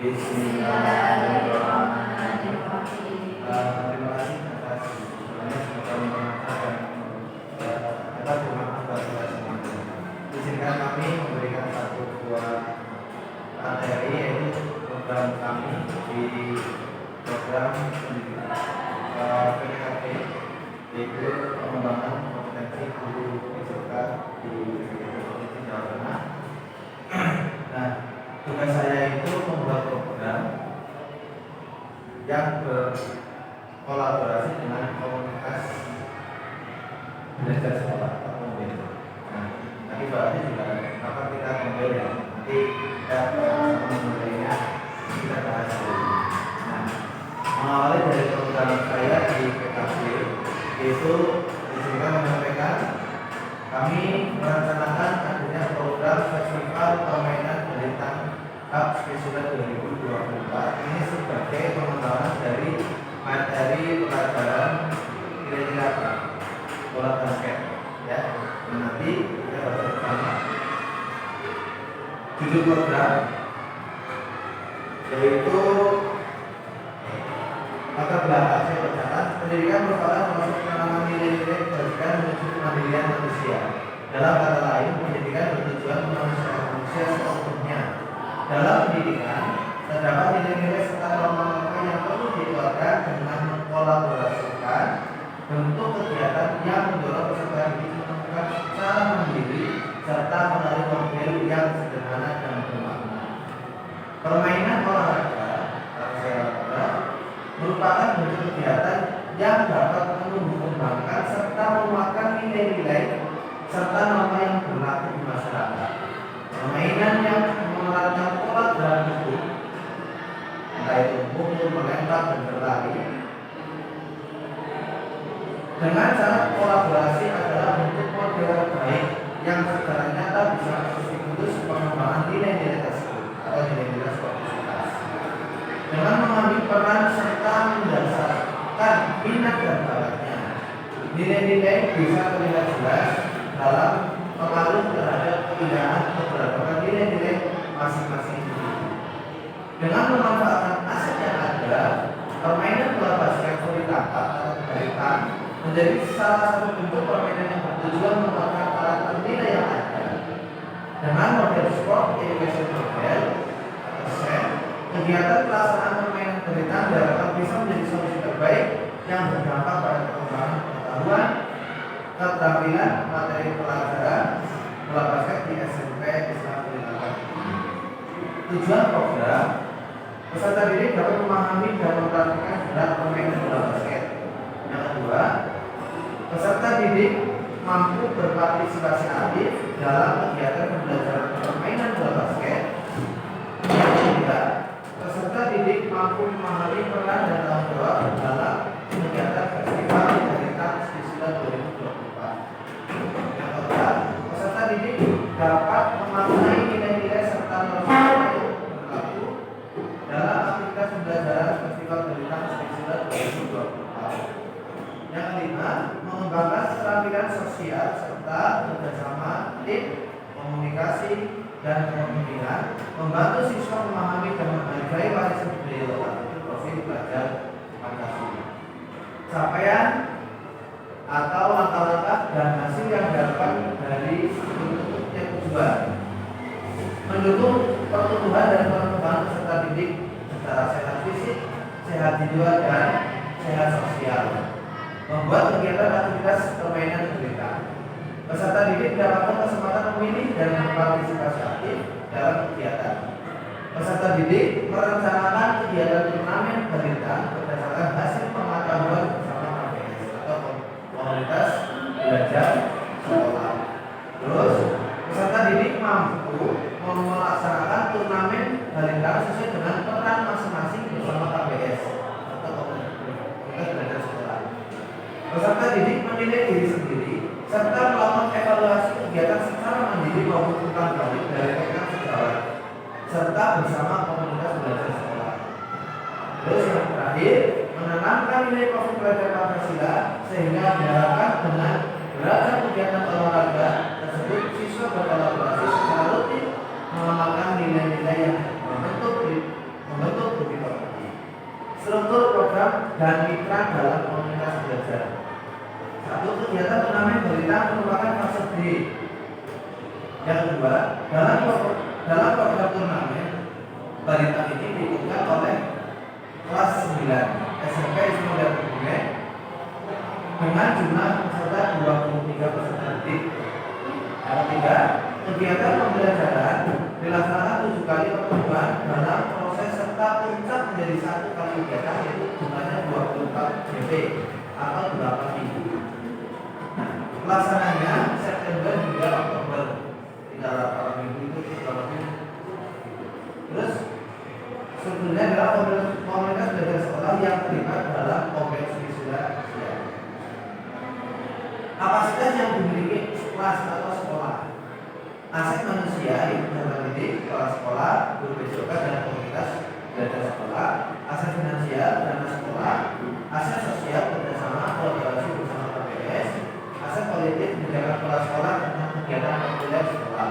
Bismillahirrahmanirrahim. Terima kasih atas semuanya, semoga bermanfaat dan dapat bermanfaat bagi kita semuanya. Izinkan kami memberikan satu buah materi, yaitu program kami di program PKP, yaitu pengembangan kompetensi guru SMK di Provinsi Jawa Tengah. Nah, tugas saya itu membuat program yang berkolaborasi dengan komunitas belajar sekolah atau pembel. Nah, nanti berarti juga apa kita pembel ya, nanti kita membelnya kita bahas dulu. Nah, mengawali dari program saya di PKP itu izinkan menyampaikan kami merencanakan adanya program festival permainan Balitang Cup Spesial 2024 ini sebagai pengembangan dari materi pelajaran kira-kira bola basket ya. Nanti kita baca bersama judul program, yaitu latar belakang saya bacakan. Pendidikan merupakan proses penanaman nilai-nilai kebajikan menuju kemandirian manusia. Dalam kata lain, pendidikan bertujuan memanusiakan manusia seutuhnya. Dalam pendidikan terdapat nilai-nilai serta norma-norma yang perlu dikeluarkan dengan mengkolaborasikan bentuk kegiatan yang mendorong peserta didik menemukan secara mandiri serta melalui model yang sederhana dan bermakna. Permainan olahraga merupakan bentuk kegiatan yang dapat menumbuh kembangkan serta menguatkan nilai-nilai serta norma yang berlaku di masyarakat. Permainan yang menerapkan pola gerak tubuh, entah itu pukul, melempar, dan berlari, dengan cara kolaborasi adalah bentuk model baik yang secara nyata bisa berkontribusi pengembangan nilai-nilai tersebut atau nilai-nilai sportivitas. Dengan mengambil peran serta mendasarkan minat dan bakatnya, nilai-nilai bisa terlihat jelas dalam pengaruh terhadap keindahan keberagaman nilai-nilai masing-masing individu. Dengan memanfaatkan aset yang ada, permainan bola basket voli tapak atau balikan menjadi salah satu bentuk permainan yang bertujuan merupakan karakter nilai yang ada. Dengan model sport education model atau SEM, kegiatan pelaksanaan permainan balikan diharapkan bisa menjadi solusi terbaik yang berdampak pada pengembangan pengetahuan, keterampilan, materi pelajaran bola basket di SMP Islam Balitang. Tujuan program, peserta didik dapat memahami dan mempraktikkan gerak permainan bola basket. Yang kedua, peserta didik mampu berpartisipasi aktif dalam kegiatan pembelajaran permainan bola basket. Yang ketiga, peserta didik mampu memahami peran dan tanggung jawab dalam kegiatan festival Balitang Spesial 2024. Yang keempat, peserta didik dapat memaknai nilai-nilai serta norma yang berlaku dalam aktivitas pembelajaran festival Balitang Spesial 2024. Yang kelima, mengembangkan keterampilan sosial serta kerjasama tim, komunikasi, dan kepemimpinan, membantu siswa memahami dan menghargai warisan budaya lokal itu profil pelajar Pancasila. Capaian atau langkah-langkah dan hasil yang diharapkan dari yang kedua, mendukung pertumbuhan dan perkembangan peserta didik secara sehat fisik, sehat jiwa, dan sehat sosial. Membuat kegiatan aktivitas permainan balikan. Peserta didik mendapatkan kesempatan memilih dan berpartisipasi aktif dalam kegiatan. Peserta didik merencanakan kegiatan turnamen balikan berdasarkan hasil pengetahuan bersama KBS atau komunitas belajar sekolah. Terus, peserta didik mampu melaksanakan turnamen balikan sesuai dengan peran masing-masing bersama KBS atau komunitas belajar sekolah. Peserta didik menilai diri sendiri serta melakukan evaluasi kegiatan secara mandiri maupun umpan balik dari rekan sejawat serta bersama komunitas belajar sekolah. Terus yang terakhir, menanamkan nilai profil pelajar Pancasila sehingga diharapkan dengan beragam kegiatan olahraga tersebut siswa berkolaborasi secara rutin mengamalkan nilai-nilai yang membentuk pemberitaan merupakan fase D. Yang kedua, dalam program turnamen, balita ini diikutkan oleh kelas 9 SMP Isma Darul dengan jumlah peserta 23 peserta didik. Yang ketiga, kegiatan pembelajaran dilaksanakan 7 kali pertemuan dalam proses serta puncak menjadi 1 kali kegiatan, yaitu jumlahnya 24 JP atau 8 minggu. Pelaksananya September hingga Oktober, 3 minggu itu berapa minggu. Terus sebetulnya adalah komunitas belajar sekolah yang terlibat dalam kompetisi sudah. Kapasitas yang dimiliki kelas atau sekolah, aset manusia yang dididik kepala sekolah, guru PJOK dan komunitas belajar sekolah, aset finansial dana sekolah, aset sosial kerjasama kolaborasi bersama KPS, aset politik menjaga kepala sekolah tentang kegiatan kuliah sekolah,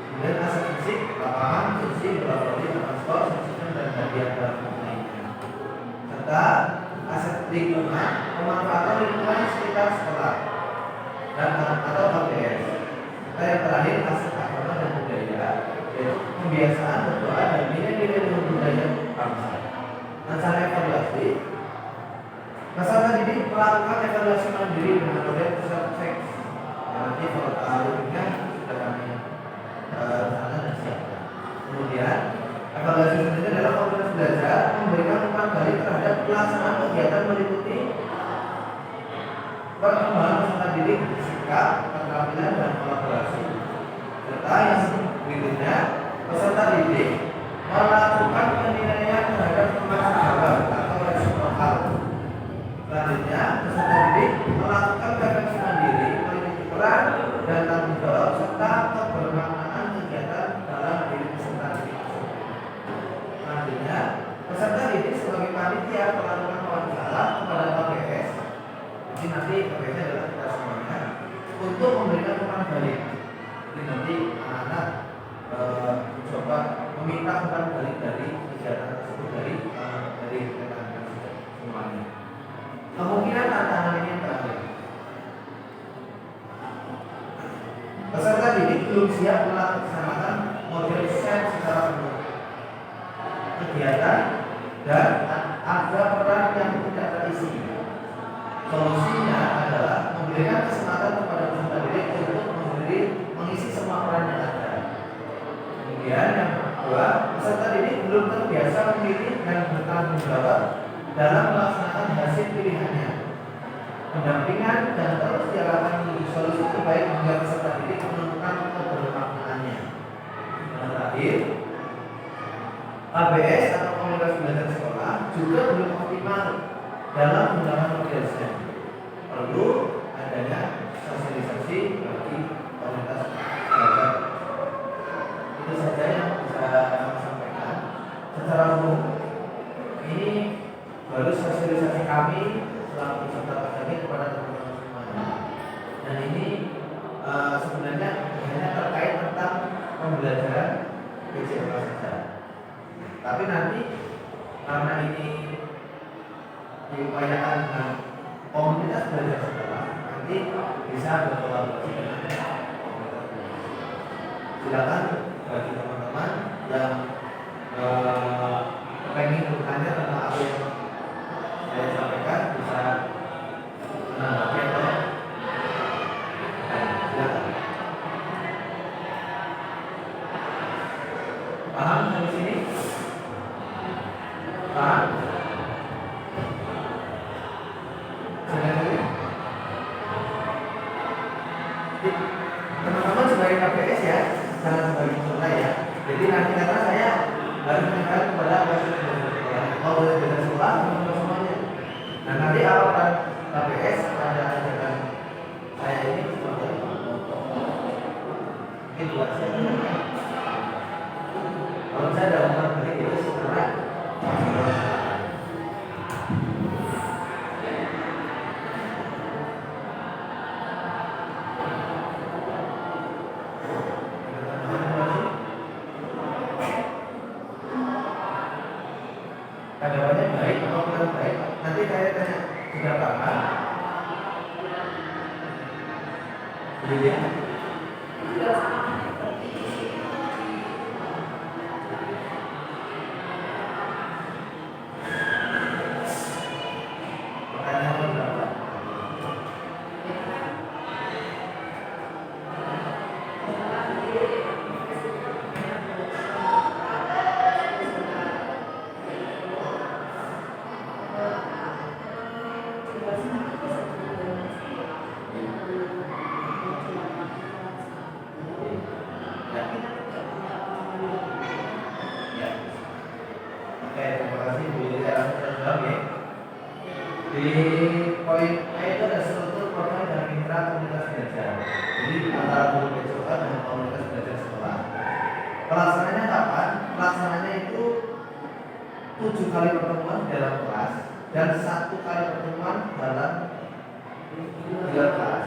kemudian aset fisik lapangan, kursi, laboratorium, transport, sistem dan bagian dalam lainnya, serta aset lingkungan, pemanfaatan lingkungan sekitar sekolah dan atau KPS. Yang terakhir aset agama dan budaya, yaitu kebiasaan berdoa dan nilai-nilai luhur budaya bangsa. Nah, cara evaluasi, peserta didik melakukan evaluasi mandiri dengan model self check. Nanti kalau alurnya sudah kami rencanakan dan siapkan. Kemudian evaluasi selanjutnya adalah komunitas belajar memberikan umpan balik terhadap pelaksanaan kegiatan meliputi perkembangan peserta didik, sikap, keterampilan dan kolaborasi. Serta yang berikutnya, peserta didik melakukan penilaian terhadap kemampuan jawab atau resiprokal. Selanjutnya, peserta didik melakukan refleksi mandiri, meliputi peran dan tanggung jawab serta kebermaknaan kegiatan dalam diri peserta didik. Selanjutnya, peserta didik sebagai panitia melakukan wawancara kepada KPS. Jadi nanti KPS adalah kita semuanya untuk memberikan umpan balik. Jadi nanti anak-anak mencoba meminta umpan balik dari kegiatan tersebut dari rekan-rekan semuanya. Kemungkinan tantangan ini yang terakhir, peserta didik belum siap melaksanakan model set secara penuh kegiatan dan ada peran yang tidak terisi. Solusinya adalah memberikan kesempatan kepada peserta didik untuk mengisi semua peran yang ada. Kemudian yang kedua, peserta didik belum terbiasa memilih dan bertanggung jawab dalam melaksanakan hasil pilihannya. Pendampingan dan terus diarahkan menuju solusi terbaik hingga peserta didik menemukan kebermaknaannya. Dan terakhir, KBS atau komunitas belajar sekolah juga belum optimal dalam menggunakan model STEM. Perlu adanya sosialisasi bagi komunitas belajar. Itu saja yang bisa kami sampaikan. Secara umum, ini baru sosialisasi kami selaku peserta akademik kepada teman-teman semuanya. Dan ini sebenarnya hanya terkait tentang pembelajaran PJOK saja. Tapi nanti karena ini diupayakan dengan komunitas belajar sekolah, nanti bisa berkolaborasi dengan komunitas belajar. Silakan bagi teman-teman yang pengen bertanya tentang apa yang saya sampaikan bisa menanggapi atau silakan. Paham sampai sini? Paham? Teman-teman sebagai KPS ya, jangan sebagai peserta ya. Jadi nanti karena saya harus menyampaikan kepada kalau belajar sekolah teman-teman semuanya. Nah nanti arahan KPS pada ajaran saya ini seperti apa? Mungkin buat saya. Kalau saya ada umpan balik itu sebenarnya jawabannya baik atau kurang baik. Nanti saya tanya sudah paham. Pelaksananya kapan? Pelaksananya itu 7 kali pertemuan dalam kelas dan 1 kali pertemuan dalam luar kelas.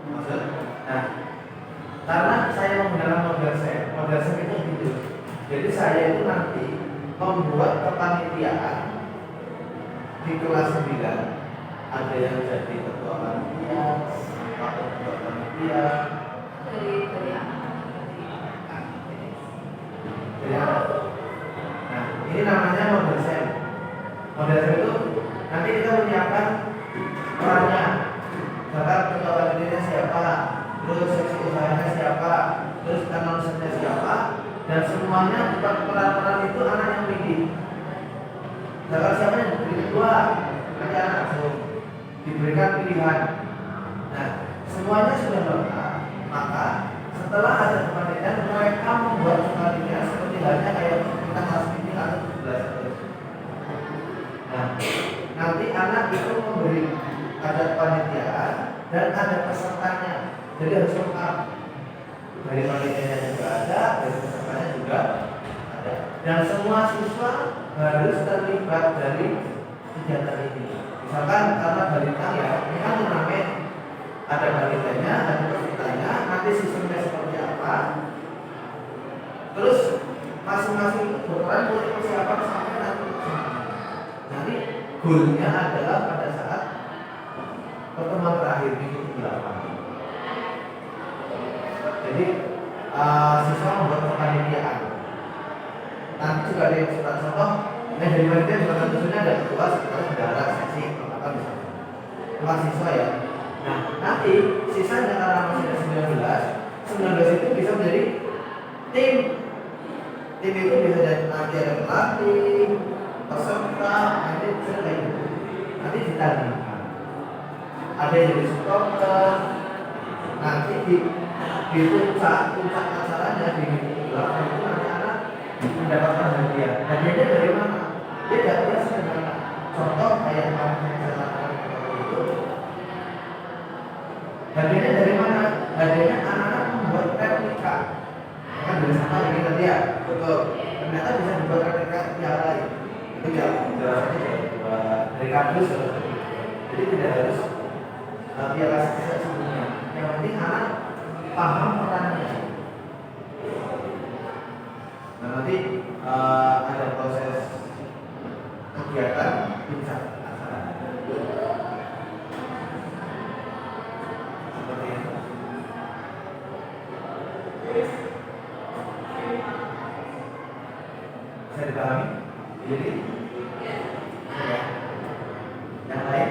Maksud? Nah, karena saya menggunakan model SEM itu gitu. Jadi saya itu nanti membuat kepanitiaan di kelas 9. Ada yang jadi ketua panitia atau ketua panitia dari anak. Nah, ini namanya model SEM. Model SEM itu nanti kita menyiapkan perannya. Misalkan ketua panitianya siapa, terus seksi usahanya siapa, terus announcernya siapa, dan semuanya peran-peran itu anak yang pilih. Misalkan siapa yang jadi ketua, nanti anak langsung diberikan pilihan. Nah, semuanya sudah lengkap. Maka setelah ada kepanitiaan, mereka membuat kepanitiaan seperti halnya kayak kita kelas ini atau belajar. Nah, nanti anak itu memberi ada kepanitiaan dan ada pesertanya. Jadi harus lengkap. Dari panitianya juga ada, dari pesertanya juga ada. Dan semua siswa harus terlibat dari kegiatan ini. Misalkan karena balita ya, ini kan turnamen, ada balitanya, ada pesertanya, nanti sistemnya seperti apa. Terus masing-masing itu berperan untuk persiapan sampai nanti. Nanti goalnya adalah pada saat pertemuan terakhir minggu 8. Jadi siswa membuat kepanitiaan. Nanti juga ada yang contoh. Dari panitia juga tentunya ada ketua, sekretaris, bendahara, seksi, apa misalnya. Kelas siswa ya. Nah, nanti sisanya karena masih ada 19 itu bisa menjadi tim. Tim itu bisa jadi nanti ada pelatih, peserta, nanti bisa kayak gitu. Nanti ditandingkan. Ada yang jadi supporter. Nanti di puncak acaranya di belakang itu nanti anak mendapatkan hadiah. Hadiahnya dari mana? Dia dapatnya sederhana. Contoh kayak kemarin saya lakukan itu. Hadiahnya dari mana? Hadiahnya anak-anak membuat replika. Kan dari sama lagi tadi ya, betul. Ternyata bisa dibuat replika tiap lain. Itu ya penjelasannya dari kardus. Jadi tidak harus piala sukses sebelumnya. Yang penting anak paham perannya. Nah, nanti ada proses kegiatan puncak acara seperti itu. Bisa dipahami? Jadi ya. Yang lain?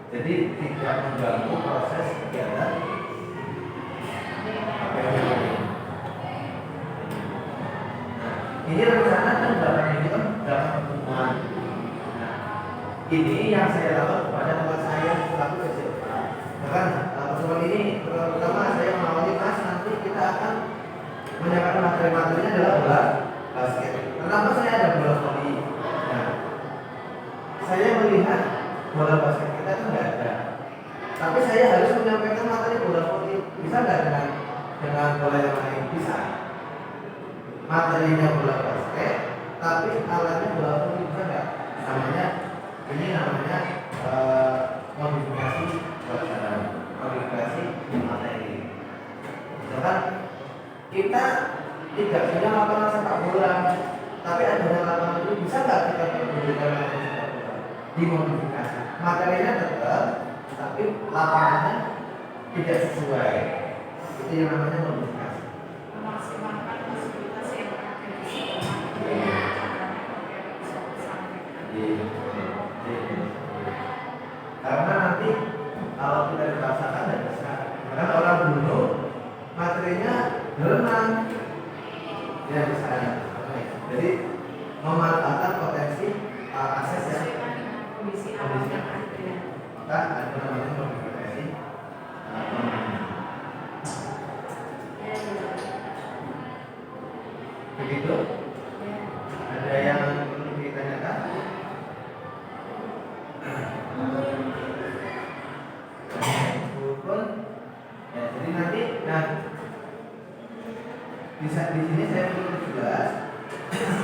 Jadi tidak mengganggu proses kegiatan APWD. Ini rencana kan dalam ini kan dalam pertemuan. Nah, ini yang saya lakukan kepada teman saya selaku SLA. Bahkan pertemuan ini pertama saya mengawali kelas nanti kita akan menyiapkan materi-materinya adalah bola basket. Kenapa saya ada bola voli? Nah, saya melihat bola basket kita itu nggak ada. Tapi saya harus menyampaikan materi bola voli. Bisa nggak dengan bola yang lain? Bisa. Materinya bola basket, tapi alatnya bola voli, bisa nggak? Ini namanya modifikasi pelajaran, modifikasi materi. Misalkan kita tidak punya lapangan sepak bola, tapi ada lapangan itu, bisa nggak kita memberikan materi sepak bola? Dimodifikasi. Materinya tetap, tapi lapangannya tidak sesuai. Itu yang namanya modifikasi. Memaksimalkan fasilitas yang ada di sekolah. Karena nanti kalau kita dipaksakan tidak bisa. Karena orang dulu materinya berenang, ya misalnya. Jadi memanfaatkan potensi akses yang Kondisi alam yang ada. maka ada namanya modifikasi. Nah, di sini saya perlu jelas